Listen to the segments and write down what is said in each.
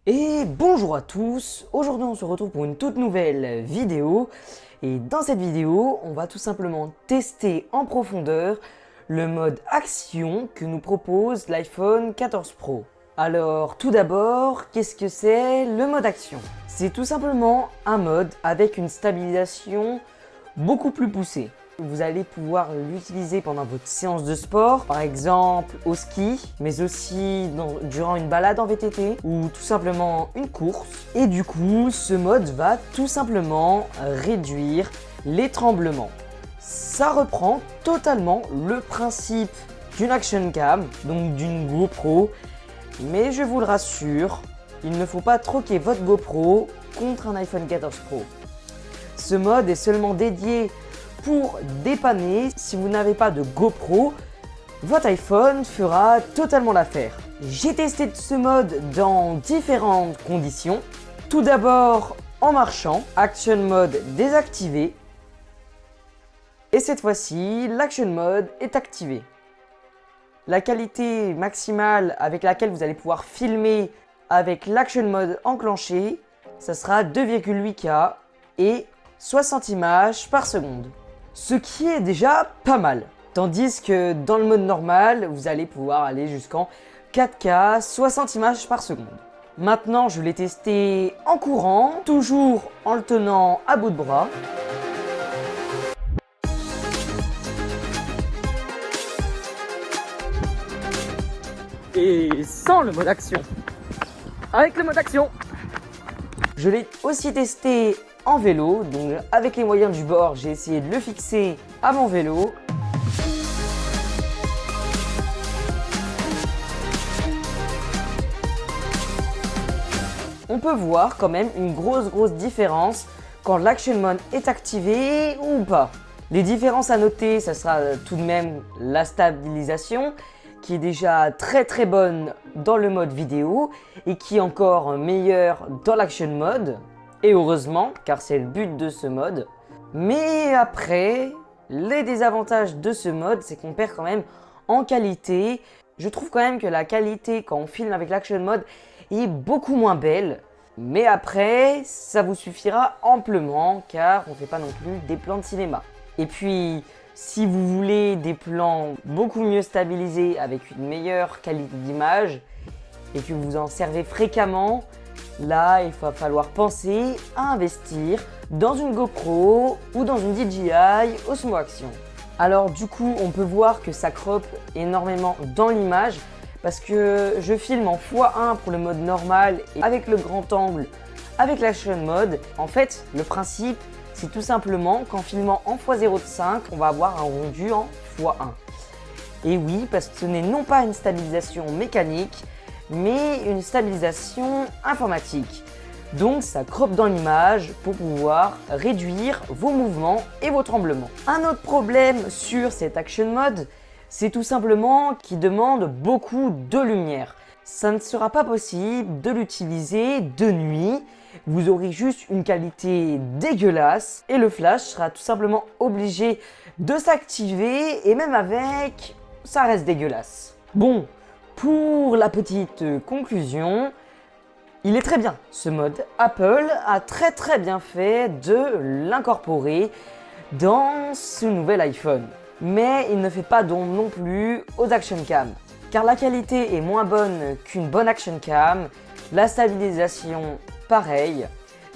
Et bonjour à tous, aujourd'hui on se retrouve pour une toute nouvelle vidéo et dans cette vidéo on va tout simplement tester en profondeur le mode action que nous propose l'iPhone 14 Pro. Alors tout d'abord, qu'est-ce que c'est le mode action? C'est tout simplement un mode avec une stabilisation beaucoup plus poussée. Vous allez pouvoir l'utiliser pendant votre séance de sport, par exemple au ski, mais aussi durant une balade en VTT ou tout simplement une course. Et du coup, ce mode va tout simplement réduire les tremblements. Ça reprend totalement le principe d'une action cam, donc d'une GoPro, mais je vous le rassure, il ne faut pas troquer votre GoPro contre un iPhone 14 Pro. Ce mode est seulement dédié pour dépanner. Si vous n'avez pas de GoPro, votre iPhone fera totalement l'affaire. J'ai testé ce mode dans différentes conditions. Tout d'abord en marchant, Action Mode désactivé. Et cette fois-ci, l'Action Mode est activé. La qualité maximale avec laquelle vous allez pouvoir filmer avec l'Action Mode enclenché, ça sera 2,8K et 60 images par seconde. Ce qui est déjà pas mal. Tandis que dans le mode normal, vous allez pouvoir aller jusqu'en 4K 60 images par seconde. Maintenant, je l'ai testé en courant, toujours en le tenant à bout de bras. Et sans le mode action. Avec le mode action. Je l'ai aussi testé en vélo, donc avec les moyens du bord, j'ai essayé de le fixer à mon vélo. On peut voir quand même une grosse différence quand l'Action Mode est activé ou pas. Les différences à noter, ça sera tout de même la stabilisation qui est déjà très bonne dans le mode vidéo et qui est encore meilleure dans l'Action Mode. Et heureusement, car c'est le but de ce mode. Mais après, les désavantages de ce mode, c'est qu'on perd quand même en qualité. Je trouve quand même que la qualité quand on filme avec l'Action Mode est beaucoup moins belle. Mais après, ça vous suffira amplement car on ne fait pas non plus des plans de cinéma. Et puis, si vous voulez des plans beaucoup mieux stabilisés avec une meilleure qualité d'image et que vous en servez fréquemment, là, il va falloir penser à investir dans une GoPro ou dans une DJI Osmo Action. Alors du coup, on peut voir que ça crop énormément dans l'image parce que je filme en x1 pour le mode normal et avec le grand angle, avec l'Action Mode. En fait, le principe, c'est tout simplement qu'en filmant en x0.5, on va avoir un rendu en x1. Et oui, parce que ce n'est non pas une stabilisation mécanique, mais une stabilisation informatique. Donc ça crop dans l'image pour pouvoir réduire vos mouvements et vos tremblements. Un autre problème sur cet Action Mode, c'est tout simplement qu'il demande beaucoup de lumière. Ça ne sera pas possible de l'utiliser de nuit. Vous aurez juste une qualité dégueulasse et le flash sera tout simplement obligé de s'activer et même avec, ça reste dégueulasse. Bon, pour la petite conclusion, il est très bien ce mode. Apple a très bien fait de l'incorporer dans ce nouvel iPhone. Mais il ne fait pas d'ombre non plus aux Action Cam. Car la qualité est moins bonne qu'une bonne Action Cam, la stabilisation pareil.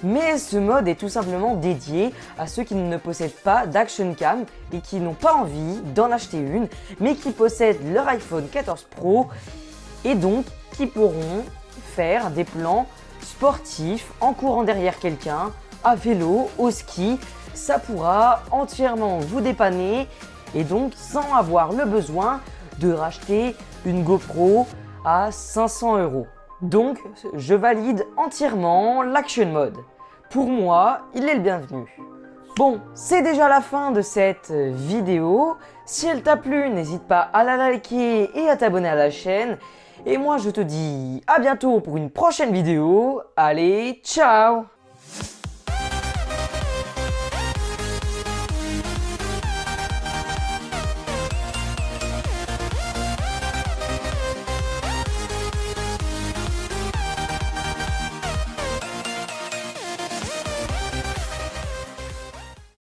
Mais ce mode est tout simplement dédié à ceux qui ne possèdent pas d'Action Cam et qui n'ont pas envie d'en acheter une, mais qui possèdent leur iPhone 14 Pro et donc qui pourront faire des plans sportifs en courant derrière quelqu'un, à vélo, au ski. Ça pourra entièrement vous dépanner et donc sans avoir le besoin de racheter une GoPro à 500 €. Donc je valide entièrement l'Action Mode. Pour moi, il est le bienvenu. Bon, c'est déjà la fin de cette vidéo. Si elle t'a plu, n'hésite pas à la liker et à t'abonner à la chaîne. Et moi, je te dis à bientôt pour une prochaine vidéo. Allez, ciao!